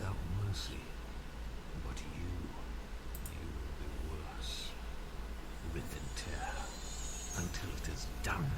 without mercy. But you will be worse. Rip and tear until it is done.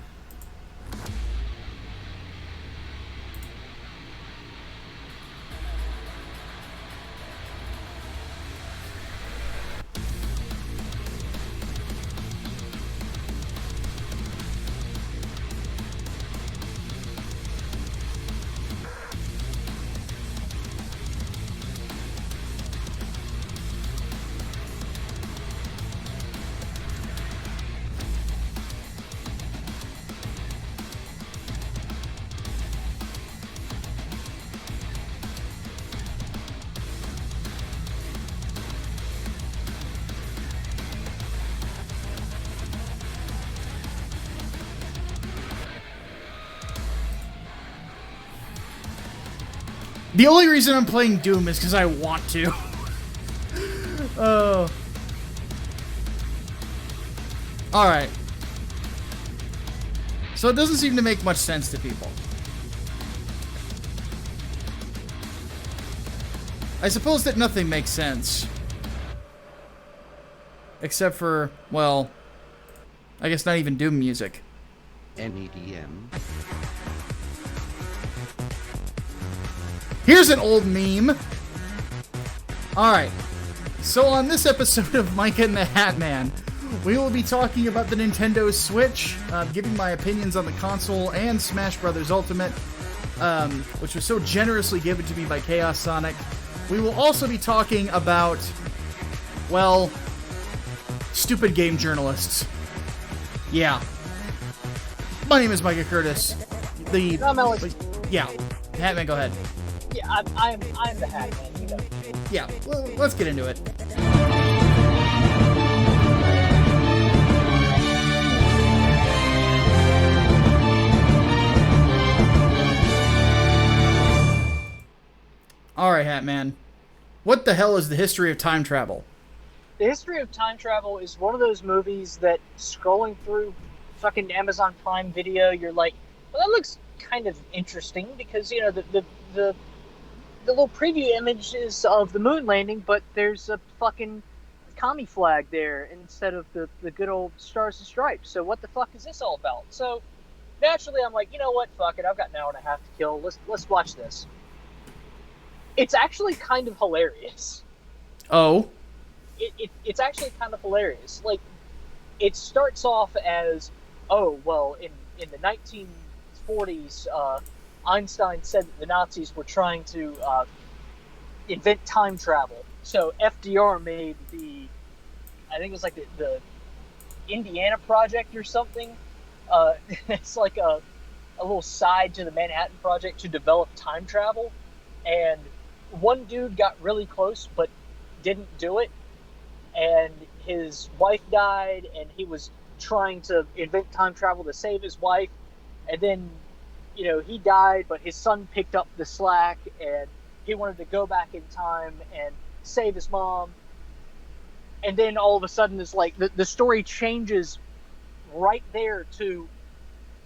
The only reason I'm playing Doom is because I want to. Oh. Alright. So it doesn't seem to make much sense to people. I suppose that nothing makes sense. Except for, well, I guess not even Doom music. NEDM. Here's an old meme. Alright, so on this episode of Micah and The Hatman, we will be talking about the Nintendo Switch, giving my opinions on the console and Smash Bros. Ultimate, which was so generously given to me by Chaos Sonic. We will also be talking about, well, stupid game journalists. Yeah. My name is Micah Curtis. I'm Alex. Yeah, Hatman, go ahead. Yeah, I'm the Hatman, you know. Yeah, well, let's get into it. Alright, Hatman. What the hell is the history of time travel? The History of Time Travel is one of those movies that, scrolling through fucking Amazon Prime Video, you're like, well, that looks kind of interesting, because, you know, the little preview images of the moon landing, but there's a fucking commie flag there instead of the good old Stars and Stripes. So what the fuck is this all about? So naturally, I'm like, you know what? Fuck it. I've got an hour and a half to kill. Let's watch this. It's actually kind of hilarious. Oh? It's actually kind of hilarious. Like, it starts off as, oh, well, in the 1940s, Einstein said that the Nazis were trying to invent time travel. So FDR made I think it was like the Indiana Project or something. It's like a little side to the Manhattan Project to develop time travel. And one dude got really close but didn't do it. And his wife died, and he was trying to invent time travel to save his wife. And then, you know, he died, but his son picked up the slack, and he wanted to go back in time and save his mom. And then all of a sudden, it's like the story changes right there to.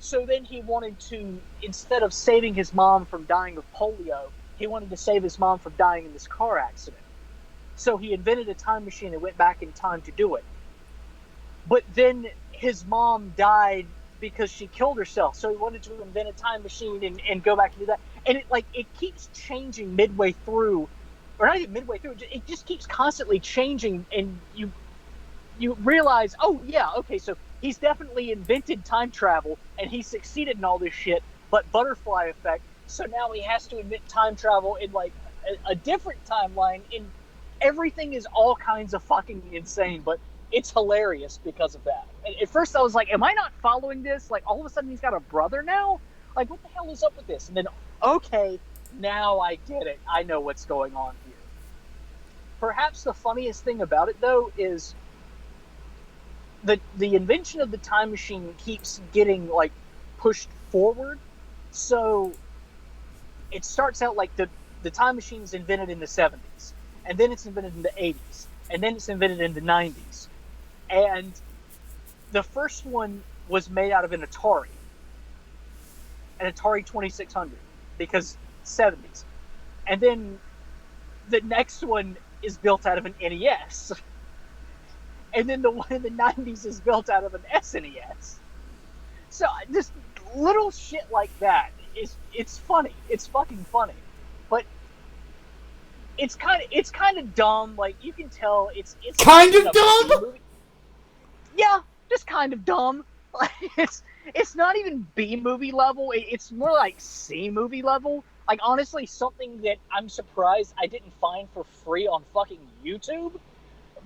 So then he wanted to, instead of saving his mom from dying of polio, he wanted to save his mom from dying in this car accident. So he invented a time machine and went back in time to do it. But then his mom died because she killed herself. So he wanted to invent a time machine and go back and do that. And it keeps changing midway through, or not even midway through. It just keeps constantly changing, and you realize, oh yeah, okay, so he's definitely invented time travel and he succeeded in all this shit. But butterfly effect. So now he has to invent time travel in like a different timeline. In everything is all kinds of fucking insane, but it's hilarious because of that. At first I was like, am I not following this? Like, all of a sudden he's got a brother now? Like, what the hell is up with this? And then, okay, now I get it. I know what's going on here. Perhaps the funniest thing about it, though, is the invention of the time machine keeps getting, like, pushed forward. So it starts out like the time machine is invented in the 70s. And then it's invented in the 80s. And then it's invented in the 90s. And the first one was made out of an Atari 2600, because 70s. And then the next one is built out of an NES. And then the one in the 90s is built out of an SNES. So just little shit like that it's funny. It's fucking funny. But it's kind of dumb. Like, you can tell it's kind of dumb. Yeah, just kind of dumb. Like, it's not even B movie level. It's more like C movie level. Like, honestly, something that I'm surprised I didn't find for free on fucking YouTube.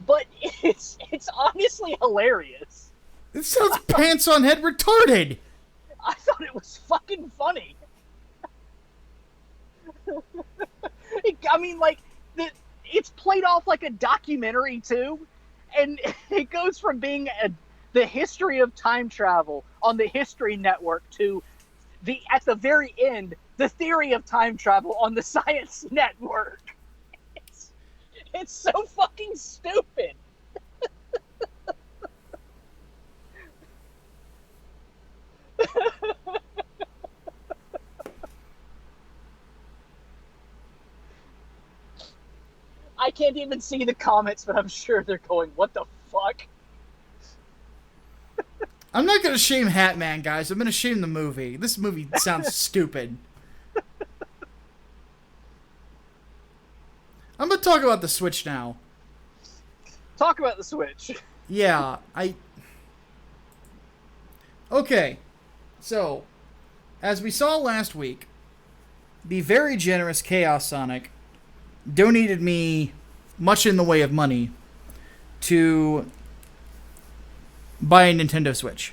But it's honestly hilarious. This sounds pants on head retarded. I thought it was fucking funny. I mean, like, it's played off like a documentary too, and it goes from being the history of time travel on the History Network to at the very end, the theory of time travel on the Science Network. It's so fucking stupid. I can't even see the comments, but I'm sure they're going, what the fuck? I'm not going to shame Hatman, guys. I'm going to shame the movie. This movie sounds stupid. I'm going to talk about the Switch now. Talk about the Switch. Yeah, Okay, so, as we saw last week, the very generous Chaos Sonic donated me much in the way of money to buy a Nintendo Switch.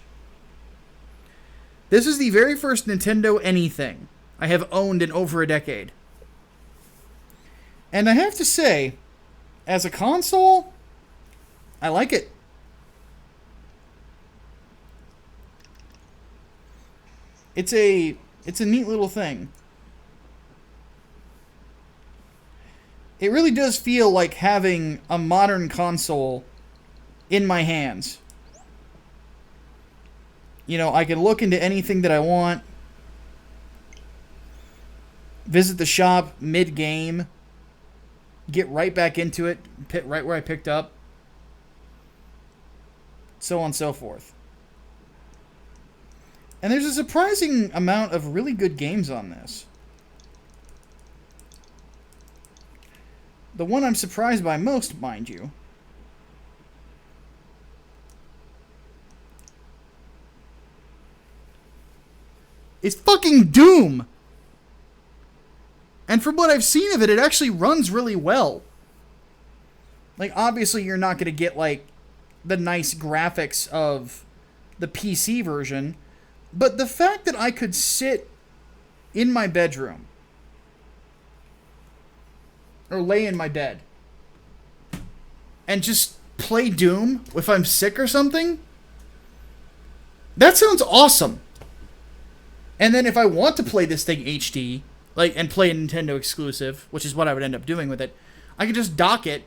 This is the very first Nintendo anything I have owned in over a decade. And I have to say, as a console, I like it. It's a neat little thing. It really does feel like having a modern console in my hands. You know, I can look into anything that I want. Visit the shop mid-game. Get right back into it. Right where I picked up. So on and so forth. And there's a surprising amount of really good games on this. The one I'm surprised by most, mind you, is fucking Doom. And from what I've seen of it, it actually runs really well. Like, obviously you're not going to get, like, the nice graphics of the PC version, but the fact that I could sit in my bedroom or lay in my bed and just play Doom if I'm sick or something, that sounds awesome. And then if I want to play this thing HD, like, and play a Nintendo exclusive, which is what I would end up doing with it, I could just dock it,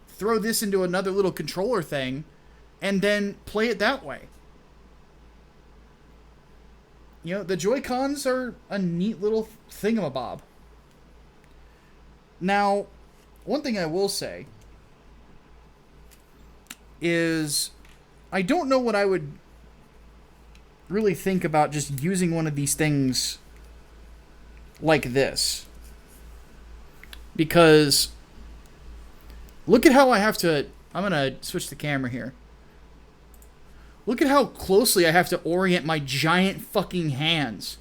throw this into another little controller thing, and then play it that way. You know, the Joy-Cons are a neat little thingamabob. Now, one thing I will say is I don't know what I would really think about just using one of these things like this. Because look at how I have to... I'm going to switch the camera here. Look at how closely I have to orient my giant fucking hands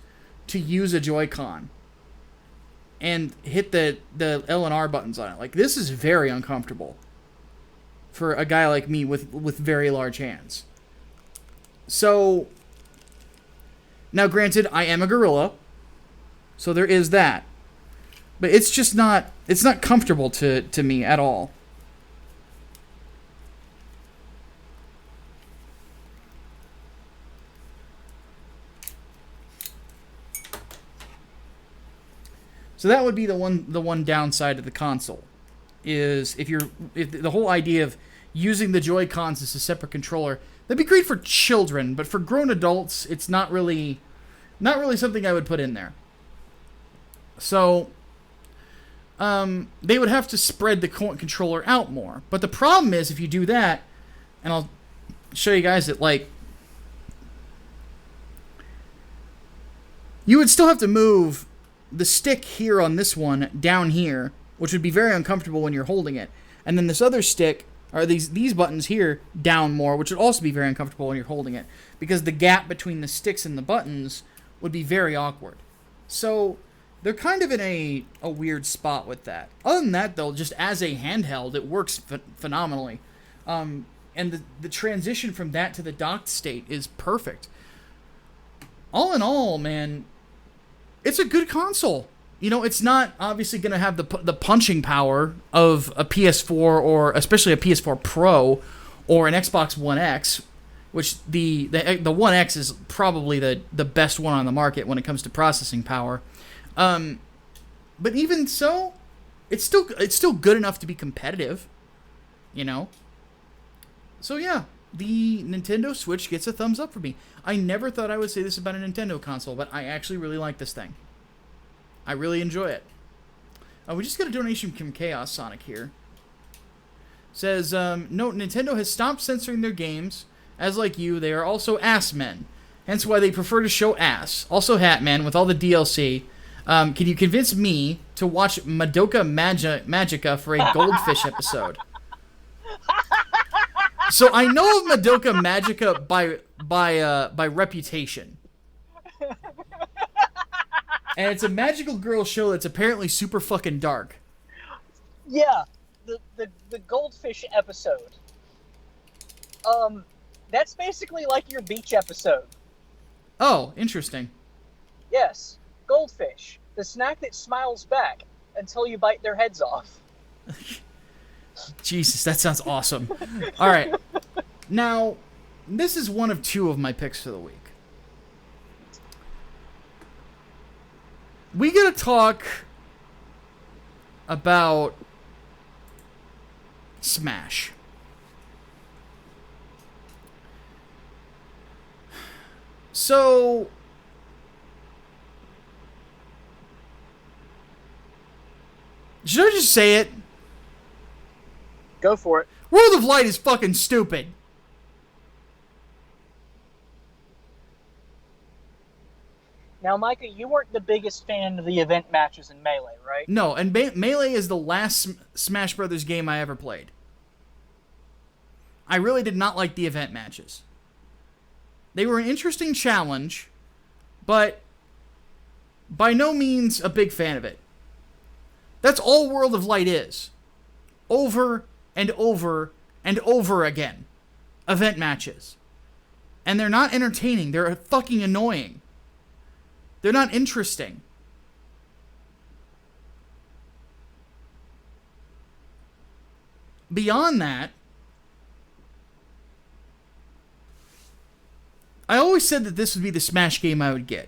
to use a Joy-Con. And hit the L and R buttons on it. Like, this is very uncomfortable for a guy like me with very large hands. So, now granted, I am a gorilla, so there is that. But it's just not, it's not comfortable to me at all. So that would be the one downside of the console, is if the whole idea of using the Joy-Cons as a separate controller, that'd be great for children, but for grown adults, it's not really something I would put in there. So, they would have to spread the controller out more. But the problem is, if you do that, and I'll show you guys that, like, you would still have to move the stick here on this one down here, which would be very uncomfortable when you're holding it. And then this other stick, or these buttons here, down more, which would also be very uncomfortable when you're holding it, because the gap between the sticks and the buttons would be very awkward. So they're kind of in a weird spot with that. Other than that, though, just as a handheld, it works phenomenally. And the transition from that to the docked state is perfect. All in all, man, it's a good console. You know, it's not obviously going to have the punching power of a PS4 or especially a PS4 Pro or an Xbox One X, which the One X is probably the best one on the market when it comes to processing power. But even so, it's still good enough to be competitive, you know? So yeah, the Nintendo Switch gets a thumbs up for me. I never thought I would say this about a Nintendo console, but I actually really like this thing. I really enjoy it. We just got a donation from Chaos Sonic here. Says, note, Nintendo has stopped censoring their games, as like you, they are also ass men. Hence why they prefer to show ass. Also Hatman, with all the DLC. Can you convince me to watch Madoka Magica for a Goldfish episode? So I know of Madoka Magica by reputation. And it's a magical girl show that's apparently super fucking dark. Yeah, the Goldfish episode. That's basically like your beach episode. Oh, interesting. Yes, Goldfish, the snack that smiles back until you bite their heads off. Jesus, that sounds awesome. All right. Now, this is one of two of my picks for the week. We gotta talk about Smash. So, should I just say it? Go for it. World of Light is fucking stupid. Now, Micah, you weren't the biggest fan of the event matches in Melee, right? No, and Melee is the last Smash Brothers game I ever played. I really did not like the event matches. They were an interesting challenge, but by no means a big fan of it. That's all World of Light is. Over and over and over again. Event matches. And they're not entertaining. They're fucking annoying. They're not interesting. Beyond that, I always said that this would be the Smash game I would get.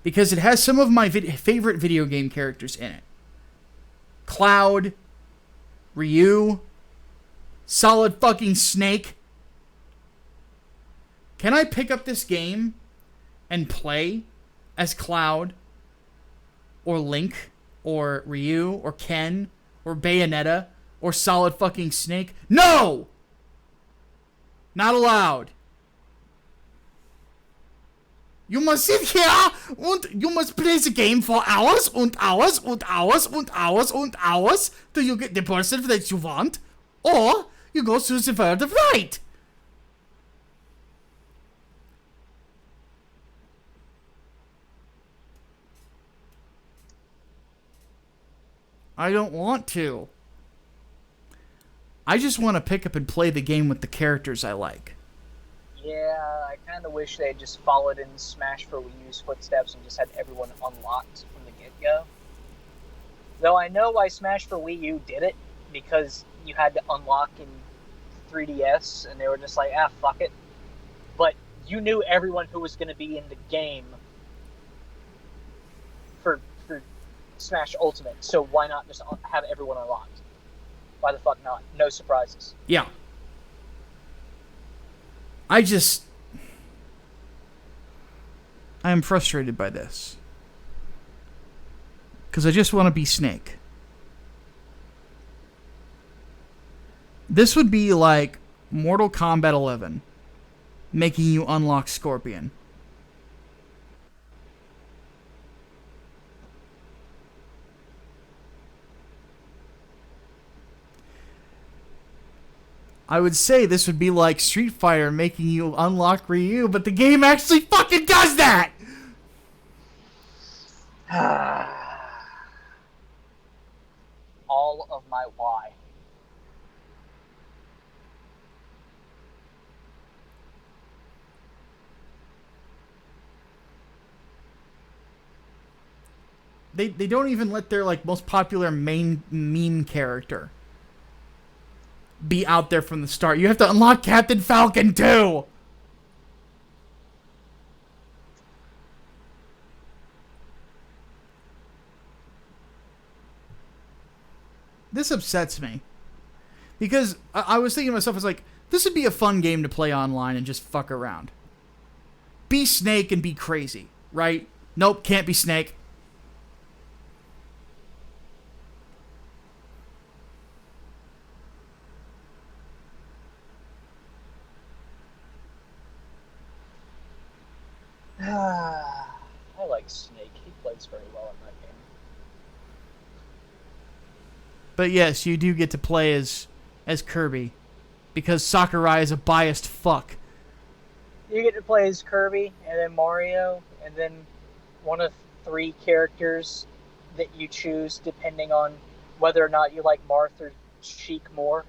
Because it has some of my favorite video game characters in it. Cloud, Ryu, Solid fucking Snake. Can I pick up this game and play as Cloud, or Link, or Ryu, or Ken, or Bayonetta, or Solid fucking Snake? No! Not allowed. You must sit here and you must play the game for hours and hours and hours and hours and hours till you get the person that you want, or you go through the World of Light. I don't want to. I just want to pick up and play the game with the characters I like. Yeah, I kind of wish they had just followed in Smash for Wii U's footsteps and just had everyone unlocked from the get-go. Though I know why Smash for Wii U did it, because you had to unlock in 3DS, and they were just like, fuck it. But you knew everyone who was going to be in the game for Smash Ultimate, so why not just have everyone unlocked? Why the fuck not? No surprises. Yeah. I am frustrated by this. Because I just want to be Snake. This would be like Mortal Kombat 11, making you unlock Scorpion. I would say this would be like Street Fighter making you unlock Ryu, but the game actually fucking does that! All of my why. They don't even let their like most popular main meme character be out there from the start. You have to unlock Captain Falcon too. This upsets me. Because I was thinking to myself, I was like, this would be a fun game to play online and just fuck around. Be Snake and be crazy, right? Nope, can't be Snake. I like Snake. He plays very well in that game. But yes, you do get to play as Kirby, because Sakurai is a biased fuck. You get to play as Kirby, and then Mario, and then one of 3 characters that you choose depending on whether or not you like Marth or Sheik more.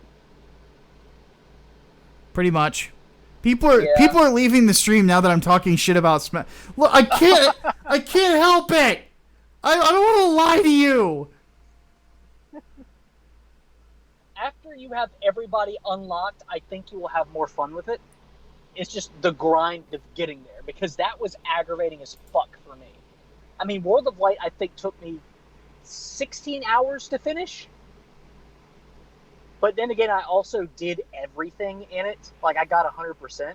Pretty much. People are leaving the stream now that I'm talking shit about Smash. Look, I can't help it. I don't want to lie to you. After you have everybody unlocked, I think you will have more fun with it. It's just the grind of getting there, because that was aggravating as fuck for me. I mean, World of Light, I think, took me 16 hours to finish. But then again, I also did everything in it. Like, I got 100%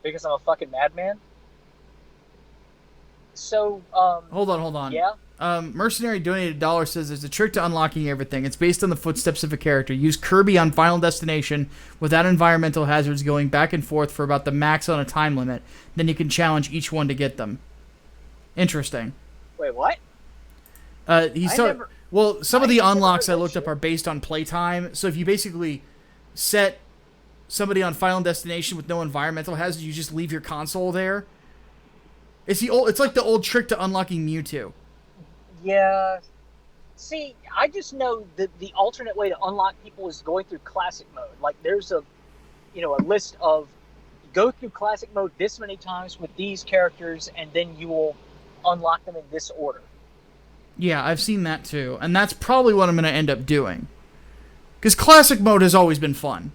because I'm a fucking madman. So, Hold on. Yeah? Mercenary donated $1 says there's a trick to unlocking everything. It's based on the footsteps of a character. Use Kirby on Final Destination without environmental hazards going back and forth for about the max on a time limit. Then you can challenge each one to get them. Interesting. Wait, what? Well, some of the unlocks I looked up are based on playtime. So if you basically set somebody on Final Destination with no environmental hazards, you just leave your console there. It's like the old trick to unlocking Mewtwo. Yeah. See, I just know that the alternate way to unlock people is going through classic mode. Like, there's a list of go through classic mode this many times with these characters, and then you will unlock them in this order. Yeah, I've seen that too, and that's probably what I'm going to end up doing. Because classic mode has always been fun.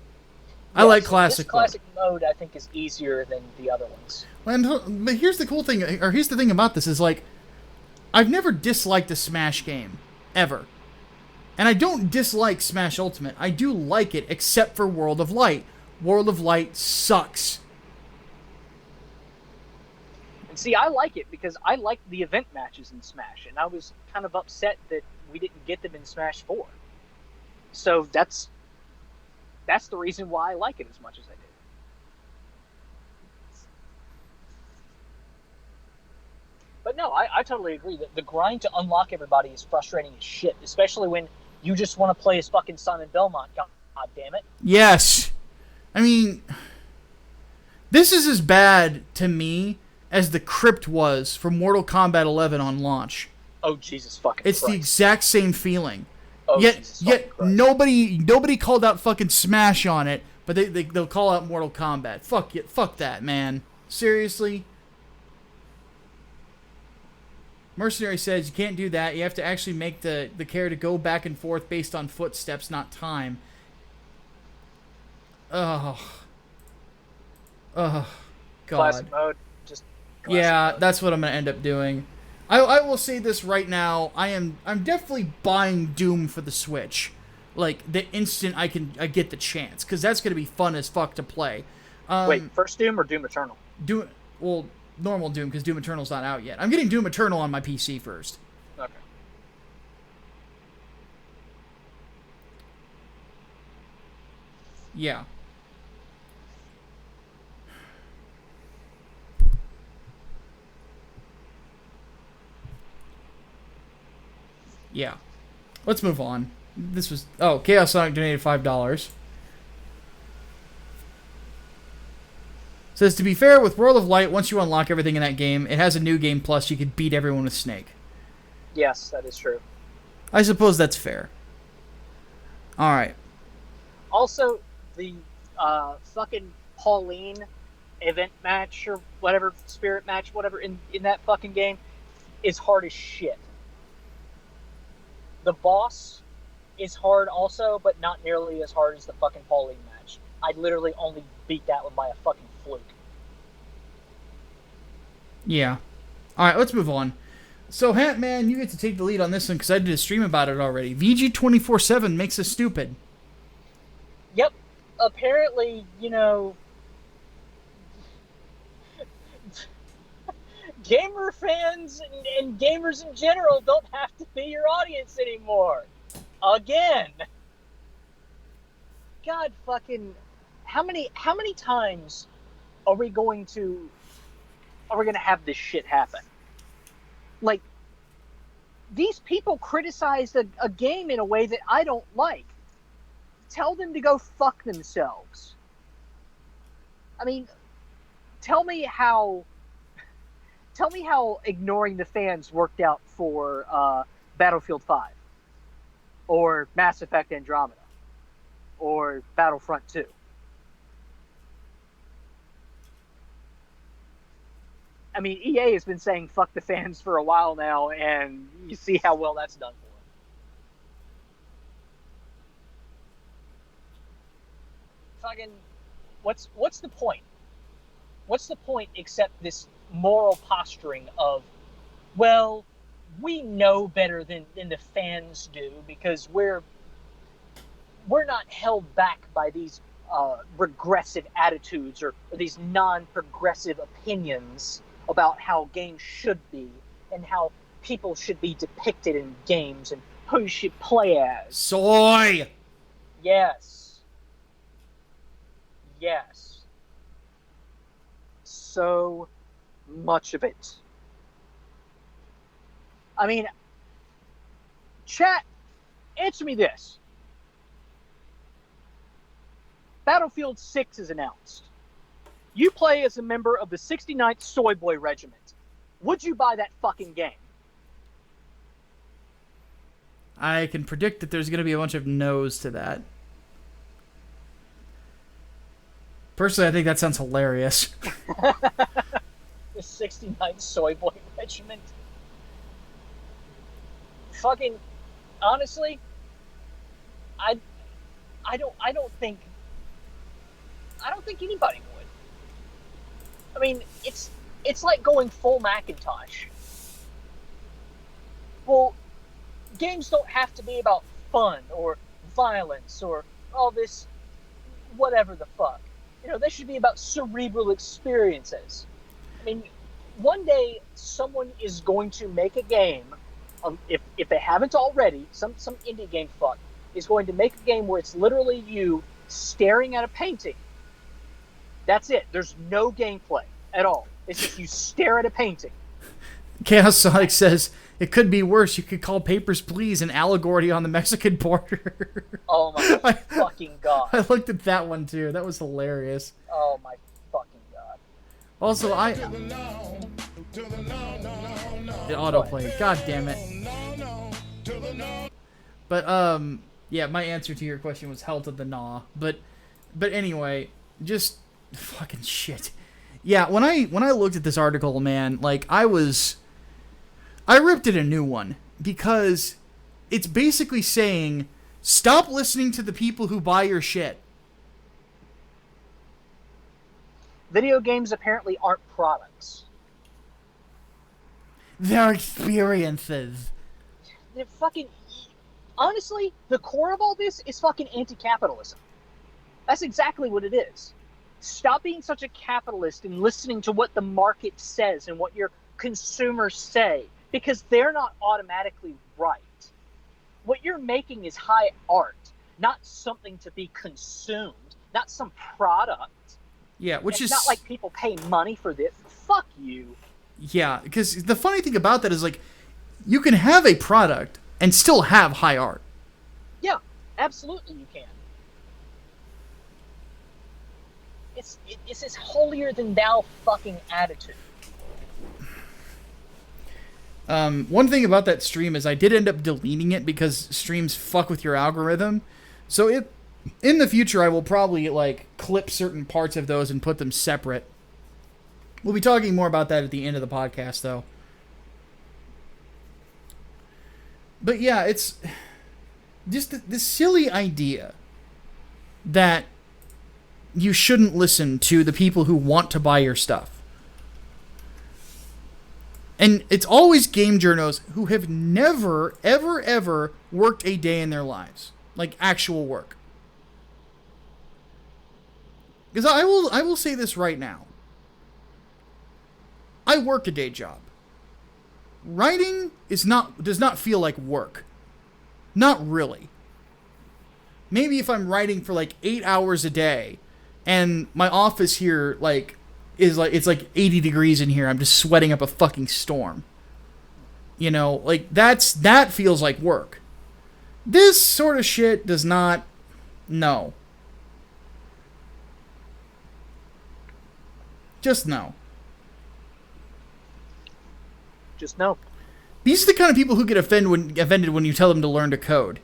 I like classic mode. Classic mode, I think, is easier than the other ones. But here's the cool thing, or here's the thing about this, is like, I've never disliked a Smash game, ever. And I don't dislike Smash Ultimate. I do like it, except for World of Light. World of Light sucks. And see, I like it because I like the event matches in Smash, and I was kind of upset that we didn't get them in Smash 4. So that's the reason why I like it as much as I did. But no, I totally agree that the grind to unlock everybody is frustrating as shit, especially when you just want to play as fucking Simon Belmont. God damn it. Yes. I mean, this is as bad to me as the Crypt was for Mortal Kombat 11 on launch. Oh, Jesus fucking It's Christ. the exact same feeling. Oh, Yet nobody called out fucking Smash on it, but they'll call out Mortal Kombat. Fuck that, man. Seriously? Mercenary says you can't do that. You have to actually make the character go back and forth based on footsteps, not time. God. Classic mode. Just Yeah, mode. that's what I'm gonna end up doing. I will say this right now. I'm definitely buying Doom for the Switch, like the instant I get the chance, because that's gonna be fun as fuck to play. Wait, first Doom or Doom Eternal? Normal Doom, because Doom Eternal's not out yet. I'm getting Doom Eternal on my PC first. Okay. Yeah. Yeah. Let's move on. This was... Oh, Chaos Sonic donated $5. Says, to be fair, with World of Light, once you unlock everything in that game, it has a new game plus. You could beat everyone with Snake. Yes, that is true. I suppose that's fair. Alright. Also, the fucking Pauline event match or whatever, spirit match, whatever, in that fucking game is hard as shit. The boss is hard also, but not nearly as hard as the fucking Pauline match. I literally only beat that one by a fucking fluke. Yeah. Alright, let's move on. So, Hatman, you get to take the lead on this one because I did a stream about it already. VG247 makes us stupid. Yep. Apparently, gamer fans and gamers in general don't have to be your audience anymore. Again. God fucking... How many times are we going to have this shit happen? Like, these people criticized a game in a way that I don't like. Tell them to go fuck themselves. I mean, tell me how ignoring the fans worked out for Battlefield 5 or Mass Effect Andromeda or Battlefront 2. I mean, EA has been saying fuck the fans for a while now, and you see how well that's done for them. Fucking, what's the point? What's the point except this moral posturing of, well, we know better than the fans do because we're not held back by these regressive attitudes or these non-progressive opinions about how games should be and how people should be depicted in games and who you should play as. Soy! Yes. Yes. So much of it. I mean, chat, answer me this. Battlefield 6 is announced. You play as a member of the 69th Soy Boy Regiment. Would you buy that fucking game? I can predict that there's going to be a bunch of no's to that. Personally, I think that sounds hilarious. The 69th Soy Boy Regiment. Fucking, honestly, I don't think anybody would. I mean, it's like going full Macintosh. Well, games don't have to be about fun or violence or all this whatever the fuck. They should be about cerebral experiences. I mean, one day someone is going to make a game, if they haven't already, some indie game fuck is going to make a game where it's literally you staring at a painting. That's it. There's no gameplay at all. It's just you stare at a painting. Chaos Sonic says, it could be worse. You could call Papers, Please an allegory on the Mexican border. Oh my fucking god. I looked at that one too. That was hilarious. Oh my fucking god. Also, the autoplay. God damn it. But, yeah, my answer to your question was hell to the gnaw. But anyway, just fucking shit. Yeah, when I looked at this article, man, like, I ripped it a new one because it's basically saying, stop listening to the people who buy your shit. Video games apparently aren't products. They're experiences. They're fucking... Honestly, the core of all this is fucking anti-capitalism. That's exactly what it is. Stop being such a capitalist and listening to what the market says and what your consumers say, because they're not automatically right. What you're making is high art, not something to be consumed. not some product. Yeah, which it's is not like people pay money for this. Fuck you. Yeah, because the funny thing about that is, like, you can have a product and still have high art. Yeah, absolutely you can. It's this holier than thou fucking attitude. One thing about that stream is I did end up deleting it because streams fuck with your algorithm. So in the future I will probably, like, clip certain parts of those and put them separate. We'll be talking more about that at the end of the podcast, though. But yeah, it's just this silly idea that you shouldn't listen to the people who want to buy your stuff. And it's always game journos who have never, ever, ever worked a day in their lives. Like, actual work. Because I will say this right now. I work a day job. Writing does not feel like work. Not really. Maybe if I'm writing for like 8 hours a day, and my office here it's like 80 degrees in here, I'm just sweating up a fucking storm. You know, like that feels like work. This sort of shit does not. No. Just no. Just no. These are the kind of people who get offended when you tell them to learn to code.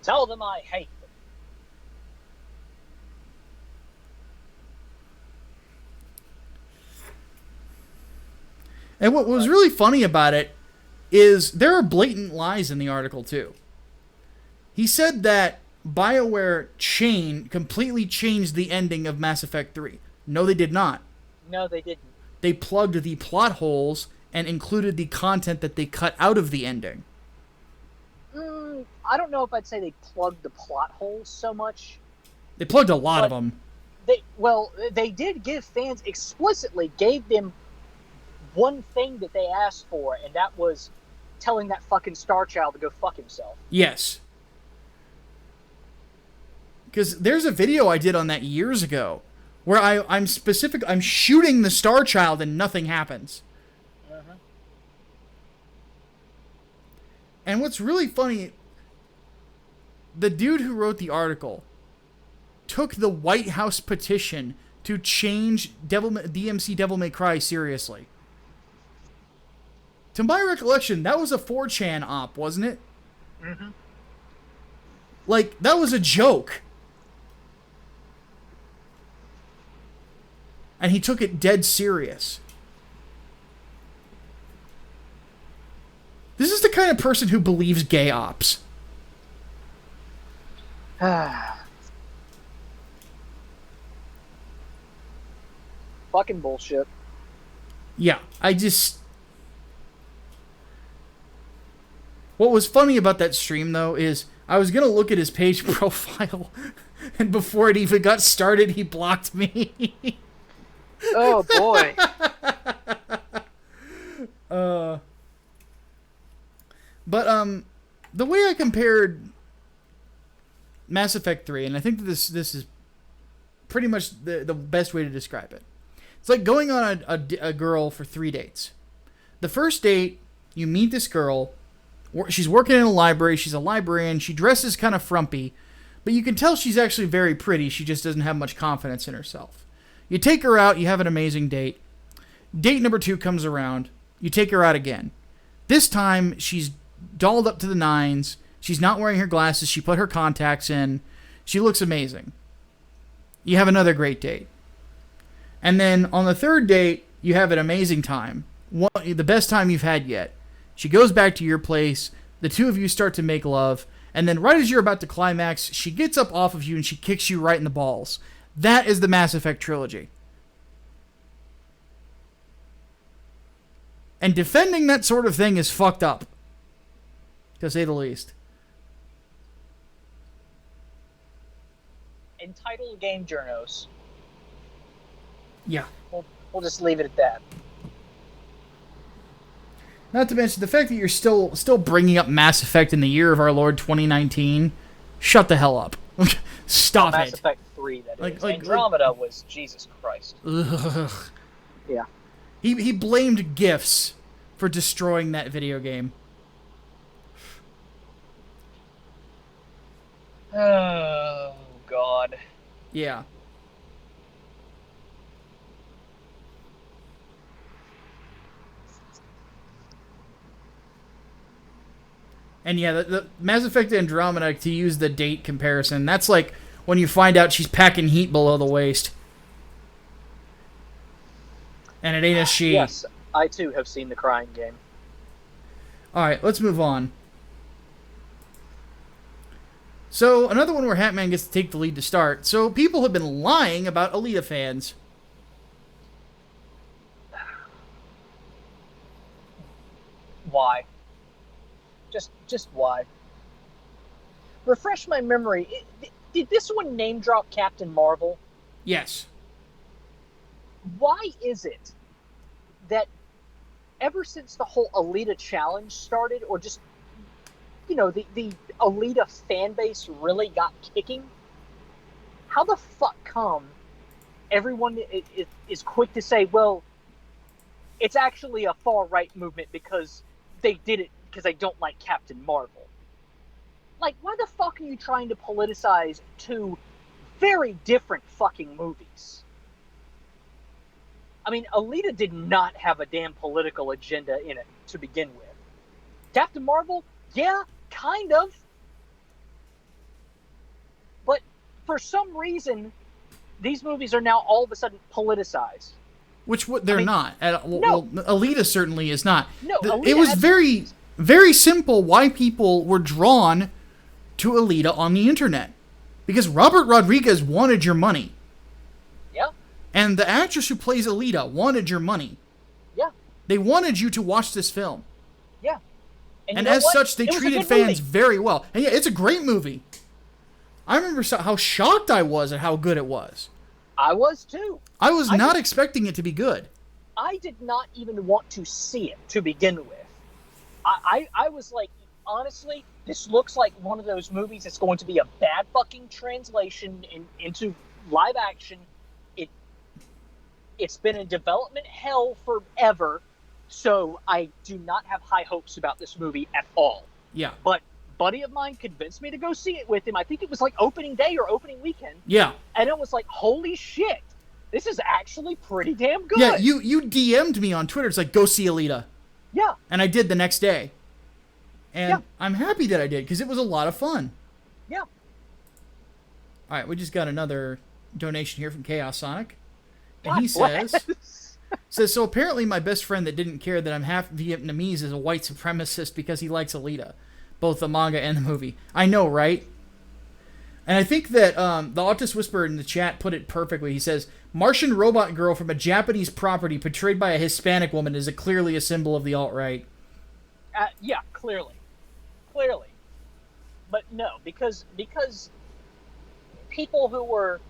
Tell them I hate them. And what was really funny about it is there are blatant lies in the article, too. He said that BioWare completely changed the ending of Mass Effect 3. No, they did not. No, they didn't. They plugged the plot holes and included the content that they cut out of the ending. I don't know if I'd say they plugged the plot holes so much. They plugged a lot of them. They did give fans explicitly gave them one thing that they asked for, and that was telling that fucking Star Child to go fuck himself. Yes. Because there's a video I did on that years ago where I'm shooting the Star Child and nothing happens. Uh-huh. And what's really funny, the dude who wrote the article took the White House petition to change DMC Devil May Cry seriously. To my recollection, that was a 4chan op, wasn't it? Mm-hmm. Like, that was a joke. And he took it dead serious. This is the kind of person who believes gay ops. Fucking bullshit. Yeah, What was funny about that stream, though, is I was going to look at his page profile, and before it even got started, he blocked me. Oh, boy. But the way I compared Mass Effect 3, and I think that this is pretty much the best way to describe it. It's like going on a girl for 3 dates. The first date, you meet this girl. She's working in a library. She's a librarian. She dresses kind of frumpy, but you can tell she's actually very pretty. She just doesn't have much confidence in herself. You take her out. You have an amazing date. Date number 2 comes around. You take her out again. This time, she's dolled up to the nines. She's not wearing her glasses. She put her contacts in. She looks amazing. You have another great date. And then on the third date, you have an amazing time. The best time you've had yet. She goes back to your place. The two of you start to make love. And then right as you're about to climax, she gets up off of you and she kicks you right in the balls. That is the Mass Effect trilogy. And defending that sort of thing is fucked up. To say the least. Entitled game journos. Yeah. We'll just leave it at that. Not to mention the fact that you're still bringing up Mass Effect in the year of our Lord 2019. Shut the hell up. Stop Mass it. Effect 3, that Like- is. like- Andromeda was Jesus Christ. Ugh. Yeah. He blamed GIFs for destroying that video game. Oh, God. Yeah. And yeah, the Mass Effect Andromeda, to use the date comparison, that's like when you find out she's packing heat below the waist. And it ain't a she. Yes, I too have seen the Crying Game. Alright, let's move on. So, another one where Hatman gets to take the lead to start. So, people have been lying about Alita fans. Why? Just why? Refresh my memory. Did this one name drop Captain Marvel? Yes. Why is it that ever since the whole Alita challenge started, or just, you know, the Alita fan base really got kicking, how the fuck come everyone is quick to say, well, it's actually a far-right movement because they did it because they don't like Captain Marvel? Like, why the fuck are you trying to politicize two very different fucking movies? I mean, Alita did not have a damn political agenda in it to begin with. Captain Marvel, yeah, kind of. But for some reason, these movies are now all of a sudden politicized. Which they're not. no. Well, Alita certainly is not. No, Alita it was had- very, very simple why people were drawn to Alita on the internet. Because Robert Rodriguez wanted your money. Yeah, And the actress who plays Alita wanted your money. yeah, They wanted you to watch this film. yeah. And you know as what? such, they It was a treated good fans movie. very well. And yeah, it's a great movie. I remember how shocked I was at how good it was. I was too. I was not expecting it to be good. I did not even want to see it to begin with. I was like, honestly, this looks like one of those movies that's going to be a bad fucking translation into live action. It's been in development hell forever, so I do not have high hopes about this movie at all. Yeah. But a buddy of mine convinced me to go see it with him. I think it was like opening day or opening weekend. Yeah. And it was like, holy shit, this is actually pretty damn good. Yeah, you DM'd me on Twitter. It's like, go see Alita. Yeah. And I did the next day. And Yeah. I'm happy that I did, because it was a lot of fun. Yeah. All right, we just got another donation here from Chaos Sonic. And he God says, so apparently my best friend that didn't care that I'm half Vietnamese is a white supremacist because he likes Alita. Both the manga and the movie. I know, right? And I think that the Autist Whisperer in the chat put it perfectly. He says, Martian robot girl from a Japanese property portrayed by a Hispanic woman is clearly a symbol of the alt-right. Yeah, clearly. Clearly. But no, because people who were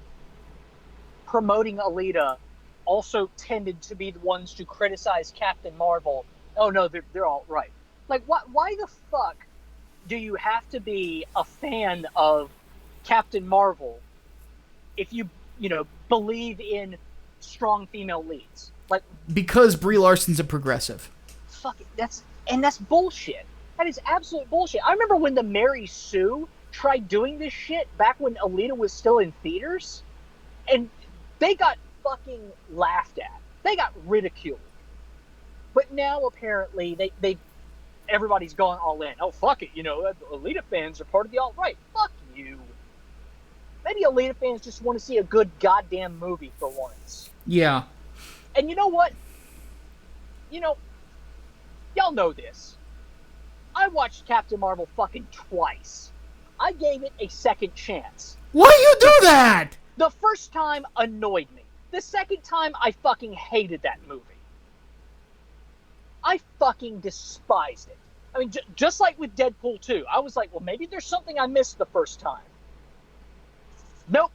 promoting Alita also tended to be the ones to criticize Captain Marvel. Oh no, they're all right. Like, why the fuck do you have to be a fan of Captain Marvel if you believe in strong female leads? Like, Because Brie Larson's a progressive. fuck it, that's bullshit. That is absolute bullshit. I remember when the Mary Sue tried doing this shit back when Alita was still in theaters, and they got fucking laughed at. They got ridiculed. But now apparently everybody's gone all in. Oh fuck it, Alita fans are part of the alt-right. Fuck you. Maybe Alita fans just want to see a good goddamn movie for once. Yeah. And you know what? Y'all know this. I watched Captain Marvel fucking twice. I gave it a second chance. Why you do that? The first time annoyed me. The second time, I fucking hated that movie. I fucking despised it. I mean, just like with Deadpool 2, I was like, well, maybe there's something I missed the first time. Nope.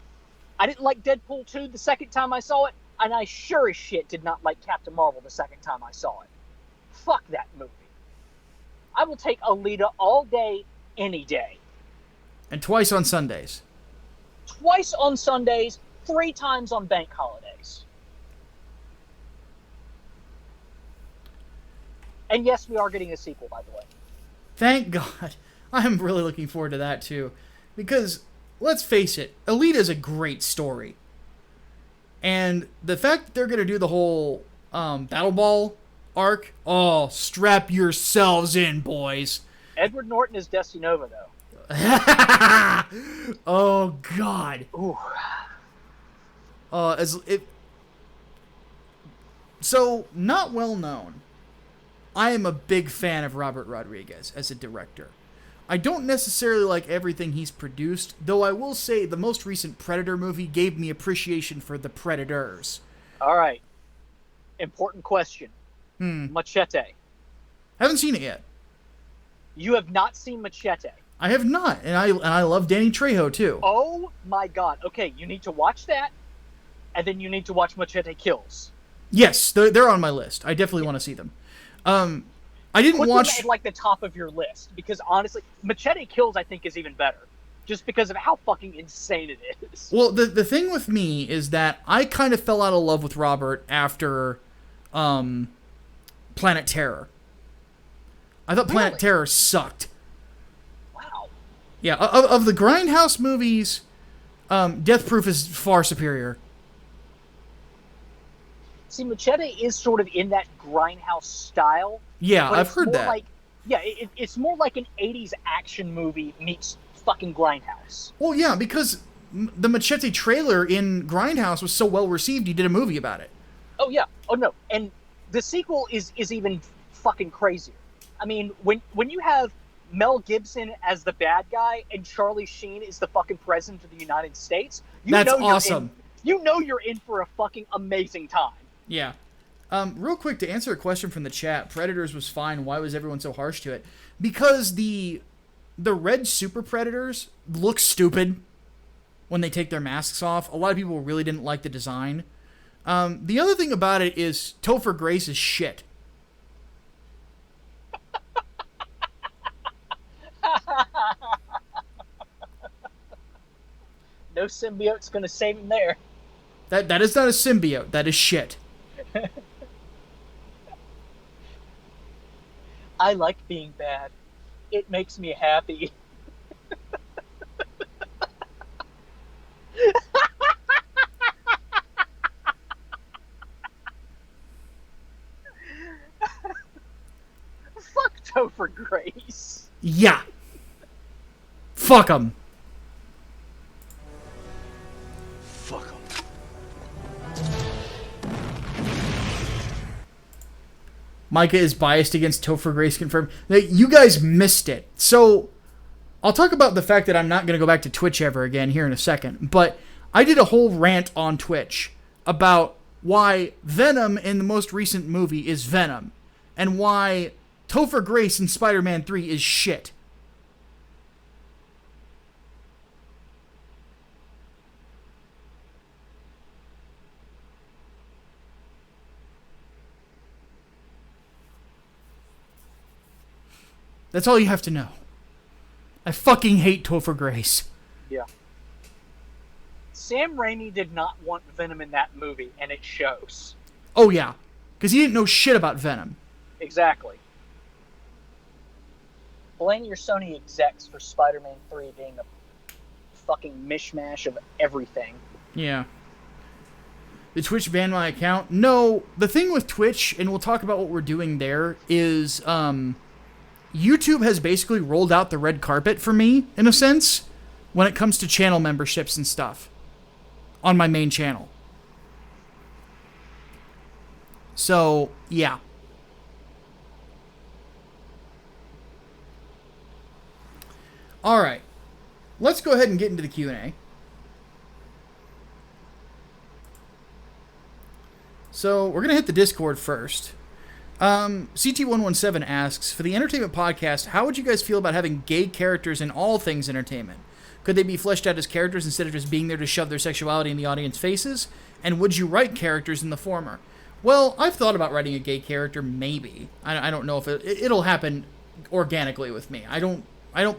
I didn't like Deadpool 2 the second time I saw it, and I sure as shit did not like Captain Marvel the second time I saw it. Fuck that movie. I will take Alita all day, any day. And twice on Sundays. Twice on Sundays, 3 times on bank holidays. And yes, we are getting a sequel, by the way. Thank God. I'm really looking forward to that, too. Because, let's face it, Alita is a great story. And the fact that they're going to do the whole Battle Ball arc, oh, strap yourselves in, boys. Edward Norton is Destinova, though. Oh, God. Ooh. So, not well known. I am a big fan of Robert Rodriguez as a director. I don't necessarily like everything he's produced, though I will say the most recent Predator movie gave me appreciation for the Predators. All right. Important question. Machete. Haven't seen it yet. You have not seen Machete. I have not, and I love Danny Trejo too. Oh my God. Okay, you need to watch that, and then you need to watch Machete Kills. Yes, they're on my list. I definitely want to see them. I didn't watch them at like the top of your list because honestly, Machete Kills I think is even better, just because of how fucking insane it is. Well, the thing with me is that I kind of fell out of love with Robert after Planet Terror. I thought Planet Terror sucked. Wow. Yeah, of the Grindhouse movies, Death Proof is far superior. See, Machete is sort of in that Grindhouse style. Yeah, I've heard that. Like, yeah, it's more like an 80s action movie meets fucking Grindhouse. Well, yeah, because the Machete trailer in Grindhouse was so well received, he did a movie about it. Oh, yeah. Oh, no. And the sequel is even fucking crazier. I mean, when you have Mel Gibson as the bad guy and Charlie Sheen is the fucking president of the United States, that's awesome. You know you're in for a fucking amazing time. Yeah. Real quick, to answer a question from the chat, Predators was fine. Why was everyone so harsh to it? Because the red super predators look stupid when they take their masks off. A lot of people really didn't like the design. The other thing about it is Topher Grace is shit. No symbiote's gonna save him there. That is not a symbiote. That is shit. I like being bad. It makes me happy. Fuck Topher Grace. Yeah. Fuck him. Fuck 'em. Micah is biased against Topher Grace confirmed. You guys missed it. So, I'll talk about the fact that I'm not going to go back to Twitch ever again here in a second. But I did a whole rant on Twitch about why Venom in the most recent movie is Venom. And why Topher Grace in Spider-Man 3 is shit. That's all you have to know. I fucking hate Topher Grace. Yeah. Sam Raimi did not want Venom in that movie, and it shows. Oh, yeah. Because he didn't know shit about Venom. Exactly. Blame your Sony execs for Spider-Man 3 being a fucking mishmash of everything. Yeah. Did Twitch ban my account? No. The thing with Twitch, and we'll talk about what we're doing there, is YouTube has basically rolled out the red carpet for me, in a sense, when it comes to channel memberships and stuff on my main channel. So, yeah. All right. Let's go ahead and get into the Q&A. So, we're going to hit the Discord first. CT117 asks, for the entertainment podcast, how would you guys feel about having gay characters in all things entertainment? Could they be fleshed out as characters instead of just being there to shove their sexuality in the audience faces? And would you write characters in the former? Well, I've thought about writing a gay character, maybe. I don't know if it'll happen organically with me. I don't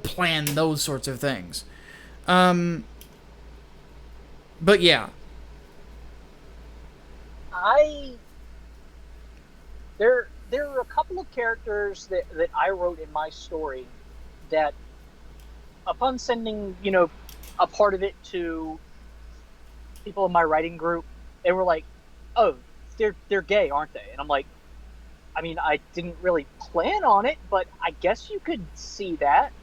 plan those sorts of things. But yeah. There are a couple of characters that I wrote in my story that, upon sending, a part of it to people in my writing group, they were like, "Oh, they're gay, aren't they?" And I'm like, I mean, I didn't really plan on it, but I guess you could see that.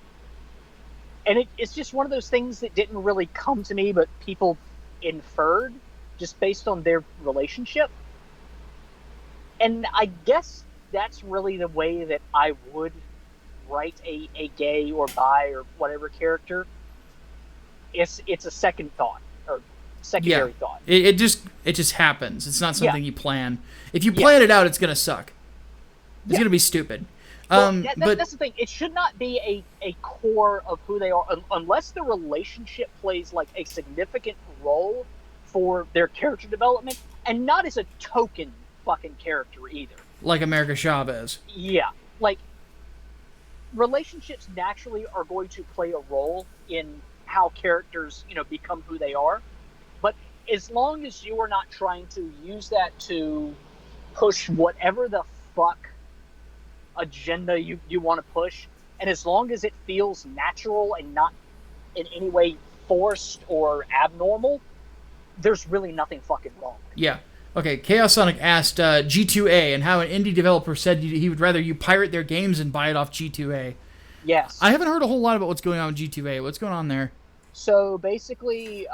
And it's just one of those things that didn't really come to me, but people inferred just based on their relationship. And I guess that's really the way that I would write a gay or bi or whatever character. It's a second thought or secondary thought. It just happens. It's not something you plan. If you plan it out, it's gonna suck. It's gonna be stupid. Well, that's the thing. It should not be a core of who they are unless the relationship plays like a significant role for their character development, and not as a token fucking character either. Like America Chavez. Yeah, like relationships naturally are going to play a role in how characters, become who they are. But as long as you are not trying to use that to push whatever the fuck agenda you want to push, and as long as it feels natural and not in any way forced or abnormal, there's really nothing fucking wrong. Yeah. Okay, Chaos Sonic asked G2A and how an indie developer said he would rather you pirate their games and buy it off G2A. Yes. I haven't heard a whole lot about what's going on with G2A. What's going on there? So basically,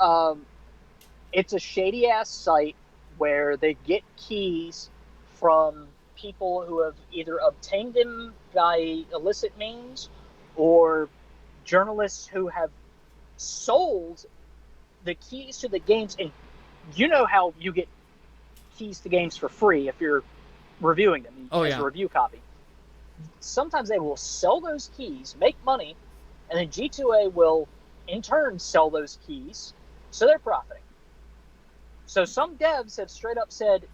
it's a shady-ass site where they get keys from people who have either obtained them by illicit means or journalists who have sold the keys to the games. And you know how you get keys to games for free if you're reviewing them as a review copy. Sometimes they will sell those keys, make money, and then G2A will in turn sell those keys, so they're profiting. So some devs have straight up said,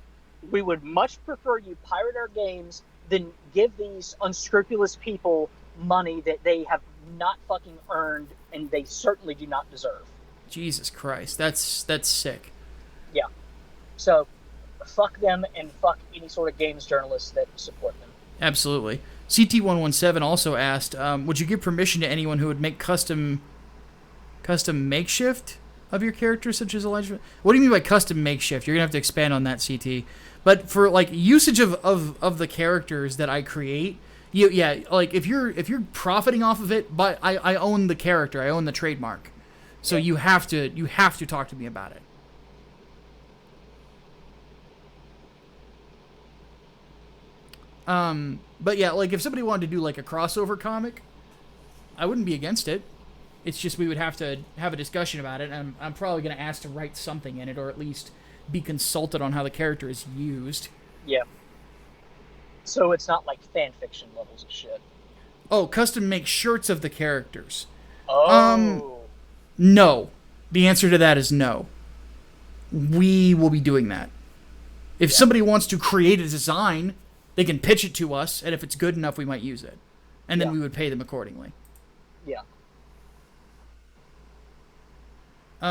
we would much prefer you pirate our games than give these unscrupulous people money that they have not fucking earned and they certainly do not deserve. Jesus Christ, that's sick. Yeah. So fuck them and fuck any sort of games journalists that support them. Absolutely. CT117 also asked, would you give permission to anyone who would make custom makeshift of your character, such as Elijah? What do you mean by custom makeshift? You're gonna have to expand on that, CT. But for like usage of the characters that I create, like if you're profiting off of it, but I own the character, I own the trademark, so you have to talk to me about it. But yeah, like if somebody wanted to do like a crossover comic, I wouldn't be against it. It's just we would have to have a discussion about it, and I'm probably going to ask to write something in it, or at least be consulted on how the character is used. Yeah. So it's not like fan fiction levels of shit. Oh, custom make shirts of the characters. Oh. No. The answer to that is no. We will be doing that. If somebody wants to create a design, they can pitch it to us, and if it's good enough, we might use it. And then we would pay them accordingly. Yeah.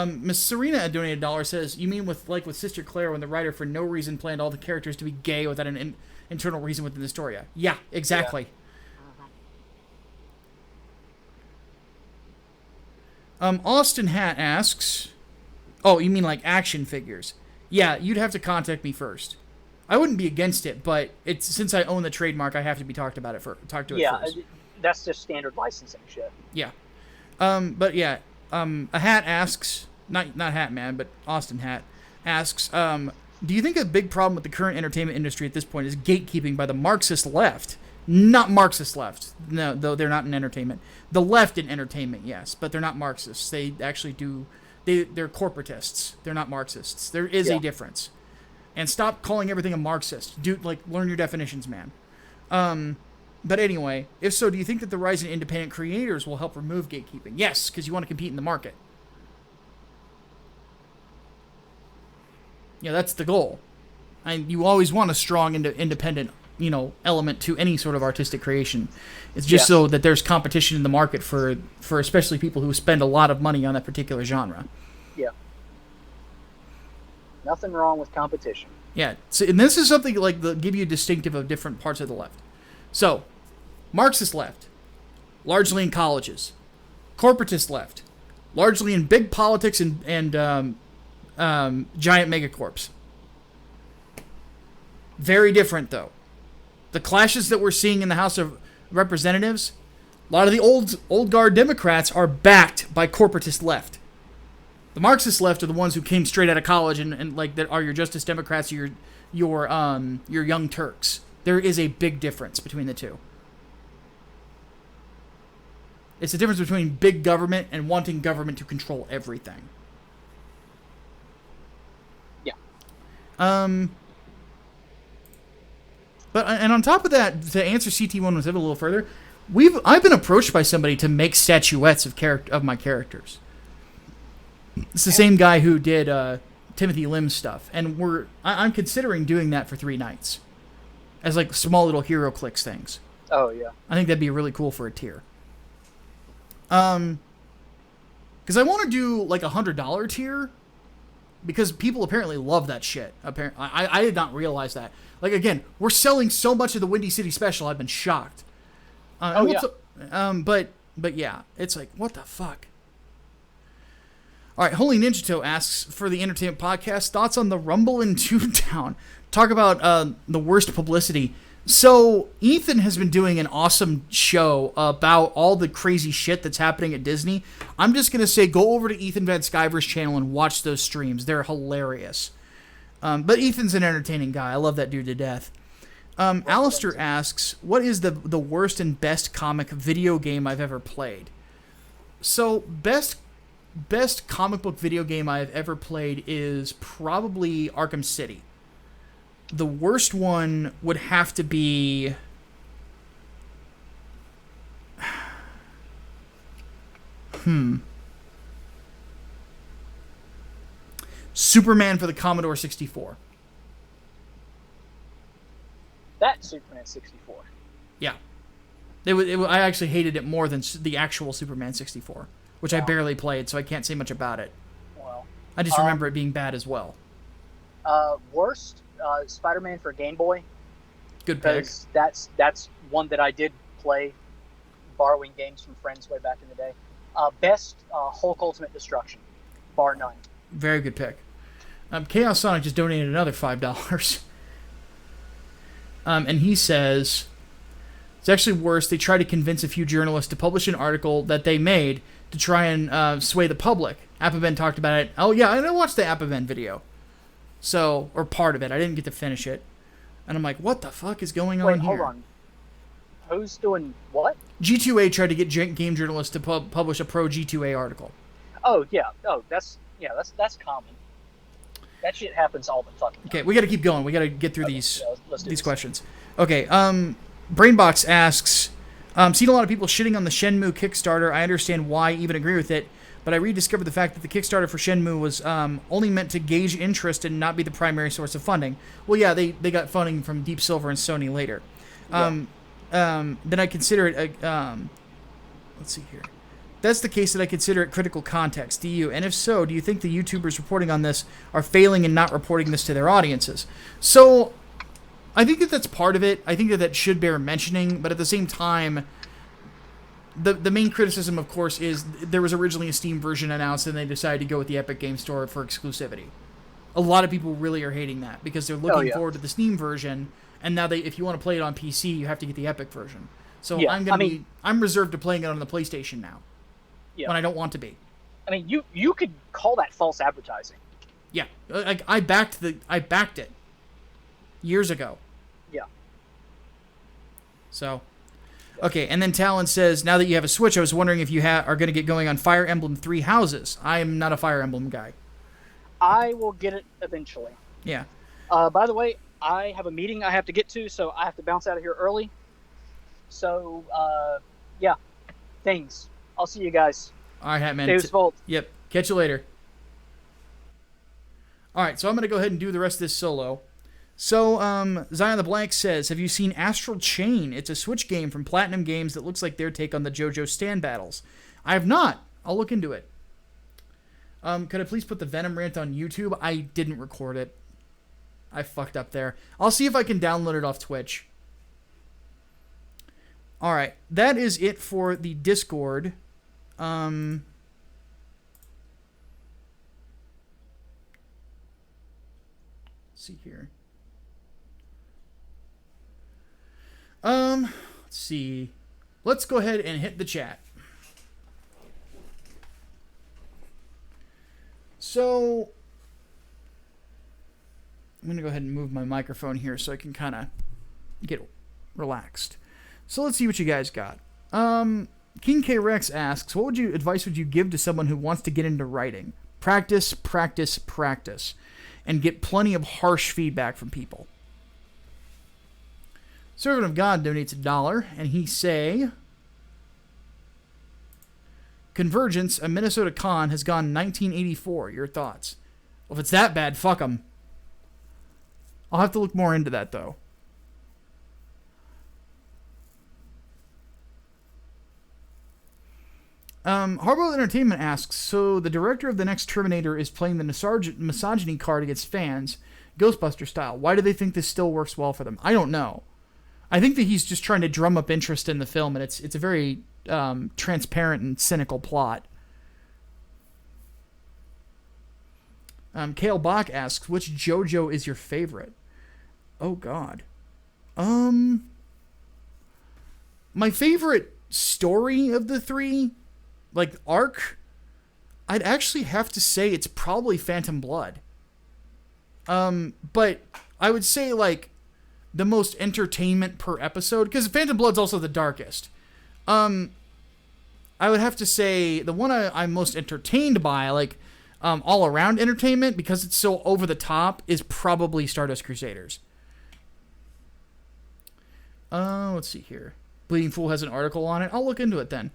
Miss Serena donated $1 says, you mean with Sister Claire when the writer for no reason planned all the characters to be gay without an internal reason within the story? Yeah, exactly. Yeah. Austin Hat asks, oh, you mean like action figures? Yeah, you'd have to contact me first. I wouldn't be against it, but it's since I own the trademark, I have to be talked to it first. Yeah, that's just standard licensing shit. Yeah. But yeah, a Hat asks, not Hatman, but Austin Hat asks, do you think a big problem with the current entertainment industry at this point is gatekeeping by the Marxist left? Not Marxist left. No, though they're not in entertainment. The left in entertainment, yes, but they're not Marxists. They actually do. They're corporatists. They're not Marxists. There is a difference. And stop calling everything a Marxist. Learn your definitions, man. But anyway, if so, do you think that the rise in independent creators will help remove gatekeeping? Yes, because you want to compete in the market. Yeah, that's the goal. And you always want a strong independent element to any sort of artistic creation. It's just so that there's competition in the market for especially people who spend a lot of money on that particular genre. Yeah. Nothing wrong with competition. Yeah. So, and this is something like give you distinctive of different parts of the left. So, Marxist left, largely in colleges. Corporatist left, largely in big politics and giant megacorps. Very different, though. The clashes that we're seeing in the House of Representatives, a lot of the old guard Democrats are backed by corporatist left. The Marxist left are the ones who came straight out of college and like that are your Justice Democrats, your Young Turks. There is a big difference between the two. It's the difference between big government and wanting government to control everything. Yeah. But and on top of that, to answer CT1 was a little further, I've been approached by somebody to make statuettes of my characters. It's the same guy who did Timothy Lim's stuff, and I'm considering doing that for 3 nights, as like small little hero clicks things. Oh yeah. I think that'd be really cool for a tier. Because I want to do like $100 tier, because people apparently love that shit. Apparently, I did not realize that. Like again, we're selling so much of the Windy City Special. I've been shocked. But yeah, it's like, what the fuck. All right, Holy Ninja Toe asks for the Entertainment Podcast thoughts on the Rumble in Toontown. Talk about the worst publicity. So Ethan has been doing an awesome show about all the crazy shit that's happening at Disney. I'm just gonna say, go over to Ethan Van Sciver's channel and watch those streams. They're hilarious. But Ethan's an entertaining guy. I love that dude to death. Alistair asks, what is the worst and best comic video game I've ever played? So best comic book video game I've ever played is probably Arkham City. The worst one would have to be... Superman for the Commodore 64. That Superman 64. Yeah. I actually hated it more than the actual Superman 64, which I barely played, so I can't say much about it. Well, I just remember it being bad as well. Worst, Spider-Man for Game Boy. Good pick. Because that's one that I did play, borrowing games from friends way back in the day. Best, Hulk Ultimate Destruction, bar none. Very good pick. Chaos Sonic just donated another $5. And he says, it's actually worse. They try to convince a few journalists to publish an article that they made to try and sway the public. Appaben talked about it. Oh, yeah, I watched the Appaben video. So, or part of it. I didn't get to finish it. And I'm like, what the fuck is going on here? Wait, hold on. Who's doing what? G2A tried to get game journalists to publish a pro G2A article. Oh, yeah. Oh, that's common. That shit happens all the fucking time. Okay, we got to keep going. We got to get through these this. questions. Okay, Brainbox asks, seen a lot of people shitting on the Shenmue Kickstarter. I understand why, even agree with it, but I rediscovered the fact that the Kickstarter for Shenmue was only meant to gauge interest and not be the primary source of funding. Well, yeah, they got funding from Deep Silver and Sony later. Then I consider it let's see here. That's the case that I consider it critical context. Do you? And if so, do you think the YouTubers reporting on this are failing in not reporting this to their audiences? So, I think that's part of it. I think that should bear mentioning, but at the same time, the main criticism, of course, is there was originally a Steam version announced and they decided to go with the Epic Game Store for exclusivity. A lot of people really are hating that because they're looking forward to the Steam version, and now if you want to play it on PC, you have to get the Epic version. So I'm reserved to playing it on the PlayStation now. Yeah. When I don't want to be. I mean, you could call that false advertising. Yeah, I backed it years ago. Yeah. So, okay, and then Talon says, now that you have a Switch, I was wondering if you are going to get going on Fire Emblem 3 Houses. I am not a Fire Emblem guy. I will get it eventually. Yeah. By the way, I have a meeting I have to get to, so I have to bounce out of here early. So, yeah, things. I'll see you guys. All right, Hatman. Dave's Vault. Yep. Catch you later. All right, so I'm going to go ahead and do the rest of this solo. So, Zion the Blank says, have you seen Astral Chain? It's a Switch game from Platinum Games that looks like their take on the JoJo stand battles. I have not. I'll look into it. Could I please put the Venom rant on YouTube? I didn't record it. I fucked up there. I'll see if I can download it off Twitch. Alright, that is it for the Discord. Let's see here. Let's see. Let's go ahead and hit the chat. So, I'm going to go ahead and move my microphone here so I can kind of get relaxed. So let's see what you guys got. King K Rex asks, what advice would you give to someone who wants to get into writing? Practice, practice, practice, and get plenty of harsh feedback from people. Servant of God donates $1, and he say, Convergence, a Minnesota con, has gone 1984. Your thoughts? Well, if it's that bad, fuck them. I'll have to look more into that, though. Harbaugh Entertainment asks, so the director of the next Terminator is playing the misogyny card against fans, Ghostbuster style. Why do they think this still works well for them? I don't know. I think that he's just trying to drum up interest in the film, and it's a very transparent and cynical plot. Kale Bach asks, which JoJo is your favorite? Oh, God. My favorite story of the three, like arc, I'd actually have to say it's probably Phantom Blood. But I would say, like, the most entertainment per episode, because Phantom Blood's also the darkest. I would have to say the one I'm most entertained by, like, all around entertainment, because it's so over the top, is probably Stardust Crusaders. Let's see here. Bleeding Fool has an article on it. I'll look into it then.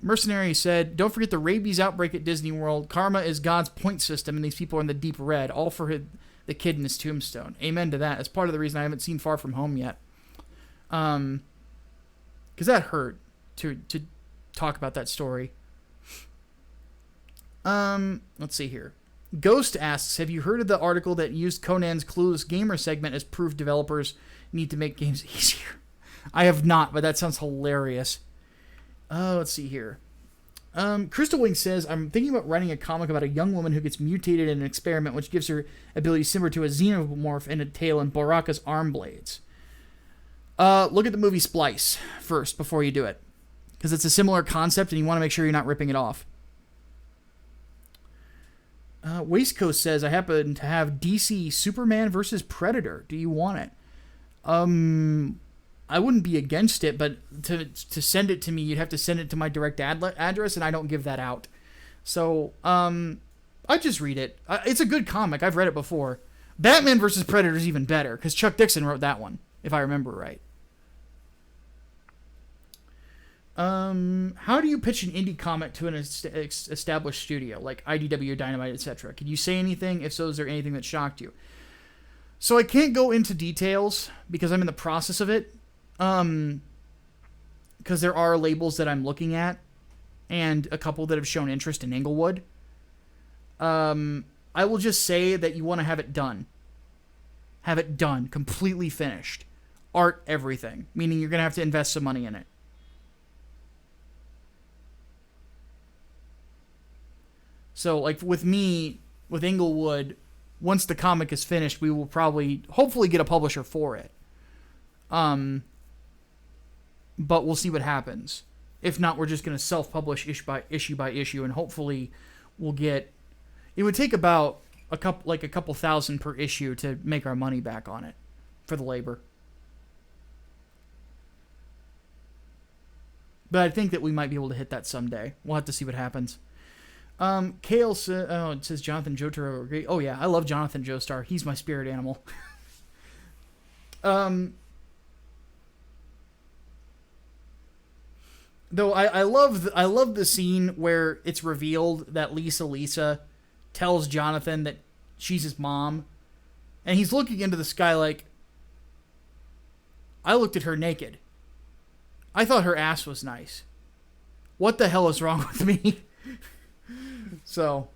Mercenary said, don't forget the rabies outbreak at Disney World. Karma is God's point system, and these people are in the deep red, all for the kid in his tombstone. Amen to that. That's part of the reason I haven't seen Far From Home yet. Because that hurt to talk about that story. Let's see here. Ghost asks, have you heard of the article that used Conan's Clueless Gamer segment as proof developers need to make games easier? I have not, but that sounds hilarious. Let's see here. Crystal Wing says, I'm thinking about writing a comic about a young woman who gets mutated in an experiment which gives her ability similar to a xenomorph and a tail and Baraka's arm blades. Look at the movie Splice first before you do it, because it's a similar concept and you want to make sure you're not ripping it off. Waistcoast says, I happen to have DC Superman versus Predator. Do you want it? I wouldn't be against it, but to send it to me, you'd have to send it to my direct address, and I don't give that out. So, I just read it. It's a good comic. I've read it before. Batman vs. Predator is even better, because Chuck Dixon wrote that one, if I remember right. How do you pitch an indie comic to an established studio, like IDW, Dynamite, etc.? Can you say anything? If so, is there anything that shocked you? So I can't go into details, because I'm in the process of it. Because there are labels that I'm looking at, and a couple that have shown interest in Englewood. I will just say that you want to have it done. Have it done, completely finished. Art, everything. Meaning you're going to have to invest some money in it. So, like, with me, with Englewood, once the comic is finished, we will probably, hopefully get a publisher for it. But we'll see what happens. If not, we're just going to self-publish issue by issue, and hopefully we'll get... It would take about a couple thousand per issue to make our money back on it for the labor. But I think that we might be able to hit that someday. We'll have to see what happens. Kale it says Jonathan Jotaro great. Oh yeah, I love Jonathan Joestar. He's my spirit animal. Though I love the scene where it's revealed that Lisa tells Jonathan that she's his mom, And he's looking into the sky like, I looked at her naked. I thought her ass was nice. What the hell is wrong with me? So,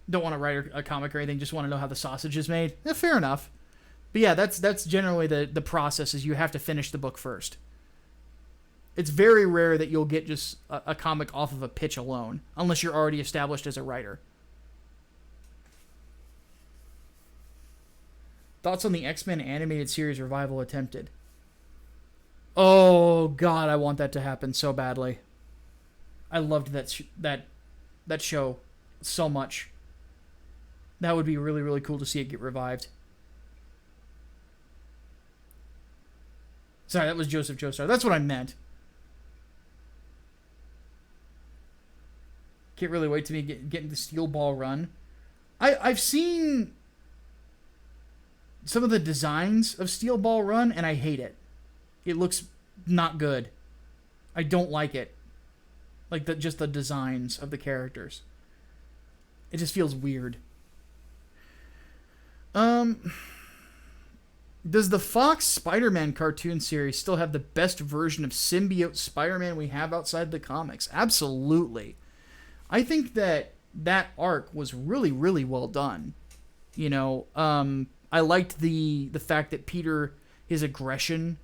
don't want to write a comic or anything, just want to know how the sausage is made. Fair enough. But yeah, that's generally the process, is you have to finish the book first. It's very rare that you'll get just a comic off of a pitch alone, unless you're already established as a writer. Thoughts on the X-Men animated series revival attempted? Oh God, I want that to happen so badly. I loved that show so much. That would be really, really cool to see it get revived. Sorry, that was Joseph Joestar. That's what I meant. Can't really wait to me getting the Steel Ball Run. I've seen some of the designs of Steel Ball Run, and I hate it. It looks not good. I don't like it. Like just the designs of the characters. It just feels weird. Does the Fox Spider-Man cartoon series still have the best version of symbiote Spider-Man we have outside the comics? Absolutely. I think that arc was really, really well done. You know, I liked the fact that Peter, his aggression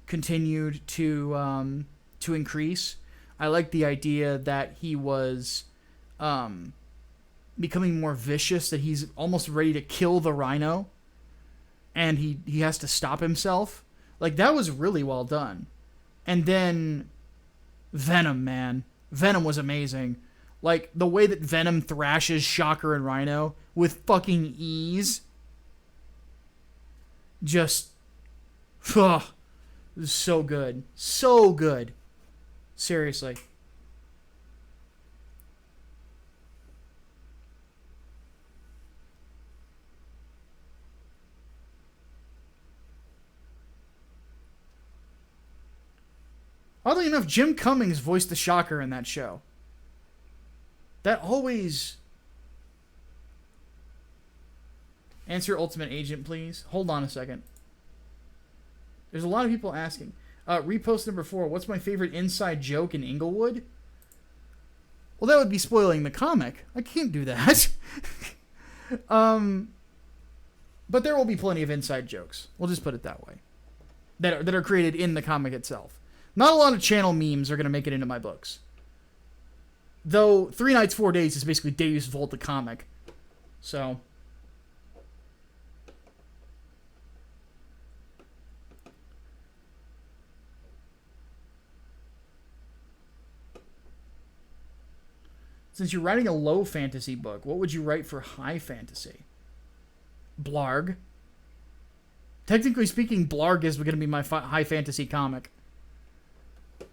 continued to increase. I liked the idea that he was becoming more vicious, that he's almost ready to kill the Rhino, and he has to stop himself. Like, that was really well done. And then Venom, man. Venom was amazing. Like, the way that Venom thrashes Shocker and Rhino with fucking ease. Just, so good. So good. Seriously. Oddly enough, Jim Cummings voiced the Shocker in that show. That always... Answer Ultimate Agent, please. Hold on a second. There's a lot of people asking. Repost number 4. What's my favorite inside joke in Englewood? Well, that would be spoiling the comic. I can't do that. But there will be plenty of inside jokes. We'll just put it that way. That are created in the comic itself. Not a lot of channel memes are going to make it into my books. Though 3 Nights, 4 Days is basically Deus Vult the comic. So... Since you're writing a low fantasy book, what would you write for high fantasy? Blarg. Technically speaking, Blarg is going to be my high fantasy comic.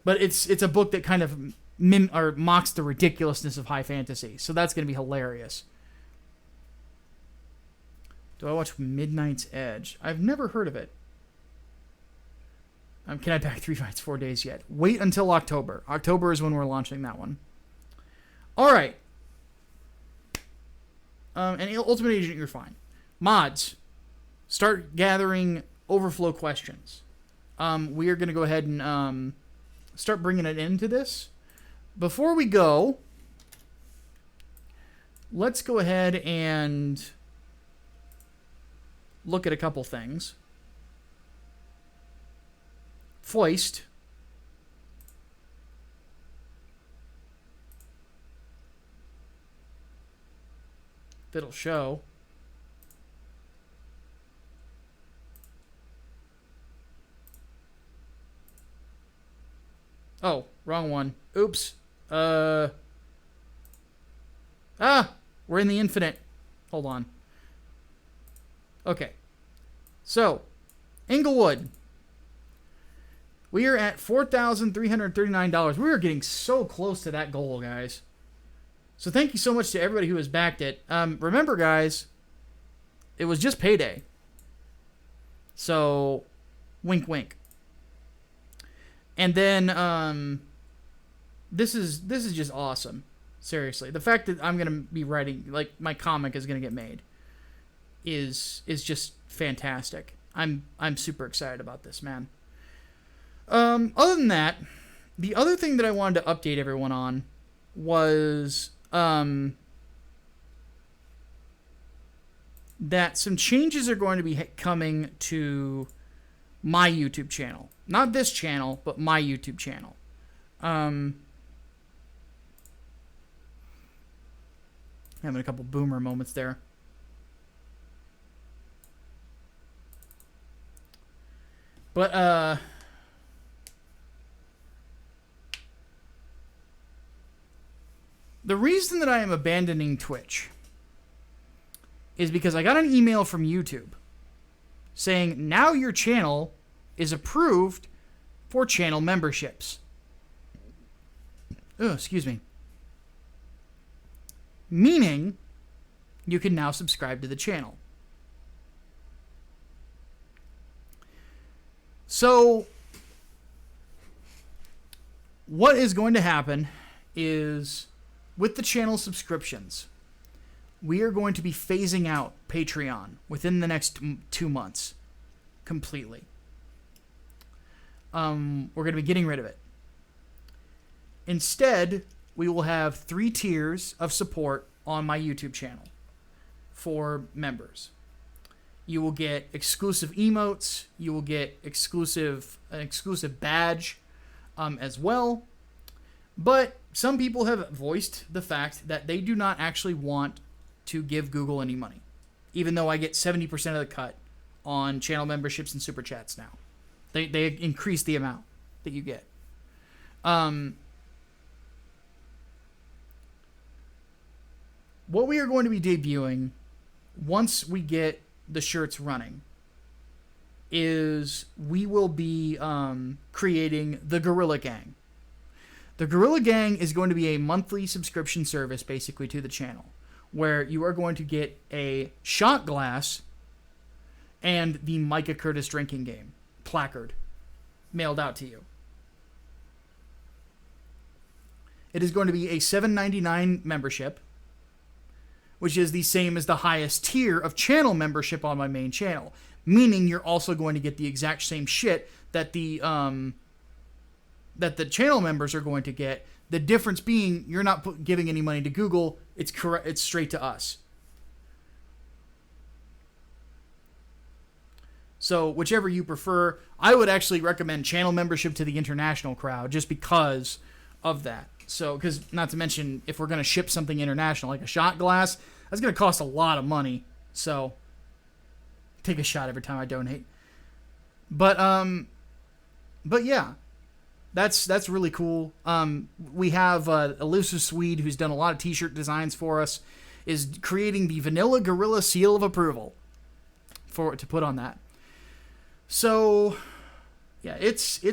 But it's a book that kind of mocks the ridiculousness of high fantasy. So that's going to be hilarious. Do I watch Midnight's Edge? I've never heard of it. Can I back 3 Nights, 4 Days yet? Wait until October. October is when we're launching that one. All right. And Ultimate Agent, you're fine. Mods, start gathering overflow questions. We are going to go ahead and start bringing it into this. Before we go, let's go ahead and look at a couple things. Foist. That'll show. Oh, wrong one. Oops. We're in the infinite. Hold on. Okay. So, Englewood. We are at $4,339. We are getting so close to that goal, guys. So thank you so much to everybody who has backed it. Remember, guys, it was just payday. So, wink, wink. And then, this is just awesome. Seriously. The fact that I'm going to be writing, like, my comic is going to get made. is just fantastic. I'm super excited about this, man. Other than that, the other thing that I wanted to update everyone on was that some changes are going to be coming to my YouTube channel. Not this channel, but my YouTube channel. Having a couple boomer moments there. But, the reason that I am abandoning Twitch is because I got an email from YouTube saying, now your channel is approved for channel memberships. Oh, excuse me. Meaning, you can now subscribe to the channel. So, what is going to happen is, with the channel subscriptions, we are going to be phasing out Patreon within the next 2 months. Completely. We're going to be getting rid of it. Instead, we will have 3 tiers of support on my YouTube channel for members. You will get exclusive emotes. You will get an exclusive badge as well. But some people have voiced the fact that they do not actually want to give Google any money, even though I get 70% of the cut on channel memberships and super chats now. They increase the amount that you get. What we are going to be debuting once we get the shirts running is we will be creating the Gorilla Gang. The Gorilla Gang is going to be a monthly subscription service basically to the channel, where you are going to get a shot glass and the Micah Curtis drinking game placard mailed out to you. It is going to be a $7.99 membership, which is the same as the highest tier of channel membership on my main channel, meaning you're also going to get the exact same shit that the channel members are going to get. The difference being you're not giving any money to Google. It's straight to us. So whichever you prefer, I would actually recommend channel membership to the international crowd just because of that. So, because not to mention, if we're going to ship something international, like a shot glass, that's going to cost a lot of money. So, take a shot every time I donate. But yeah, that's really cool. We have Elusive Swede, who's done a lot of t-shirt designs for us, is creating the Vanilla Gorilla Seal of Approval to put on that. So, yeah, it's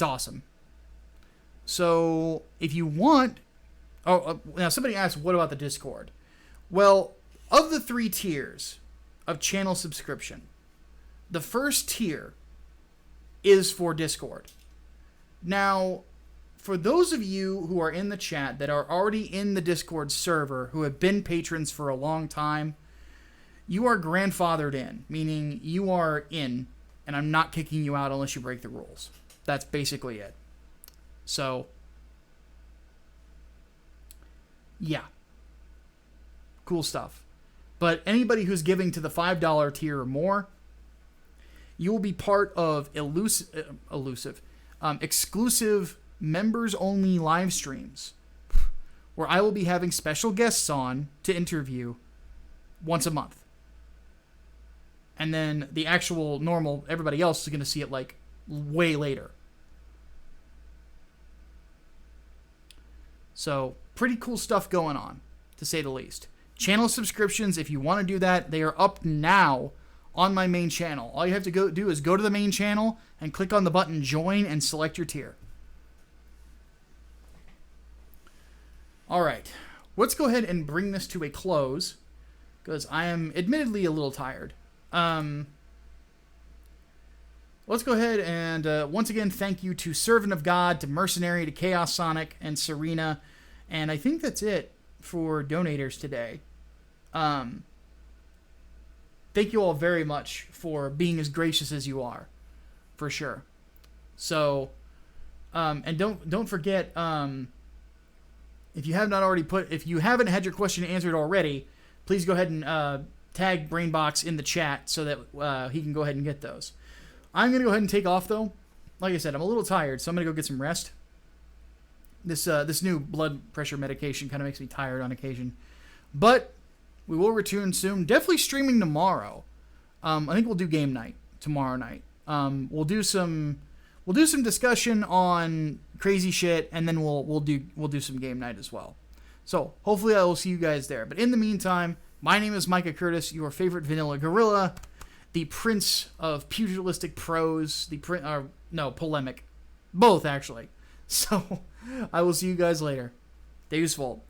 awesome. So, if you want... now somebody asked, what about the Discord? Well, of the 3 tiers of channel subscription, the first tier is for Discord. Now, for those of you who are in the chat that are already in the Discord server, who have been patrons for a long time, you are grandfathered in, meaning you are in, and I'm not kicking you out unless you break the rules. That's basically it. So, yeah. Cool stuff. But anybody who's giving to the $5 tier or more, you will be part of exclusive members-only live streams, where I will be having special guests on to interview once a month. And then the actual normal, everybody else is going to see it like way later. So, pretty cool stuff going on, to say the least. Channel subscriptions, if you want to do that, they are up now on my main channel. All you have to do is go to the main channel and click on the button Join and select your tier. Alright, let's go ahead and bring this to a close, because I am admittedly a little tired. Let's go ahead and once again thank you to Servant of God, to Mercenary, to Chaos Sonic, and Serena. And I think that's it. for donators today. Thank you all very much for being as gracious as you are, for sure. So, and don't forget, if you have not already if you haven't had your question answered already, please go ahead and tag Brainbox in the chat so that he can go ahead and get those. I'm gonna go ahead and take off though. Like I said, I'm a little tired, so I'm gonna go get some rest. This new blood pressure medication kind of makes me tired on occasion, but we will return soon. Definitely streaming tomorrow. I think we'll do game night tomorrow night. We'll do some discussion on crazy shit, and then we'll do some game night as well. So hopefully I will see you guys there. But in the meantime, my name is Micah Curtis, your favorite vanilla gorilla, the prince of pugilistic prose, polemic, both actually. So I will see you guys later. Stay useful.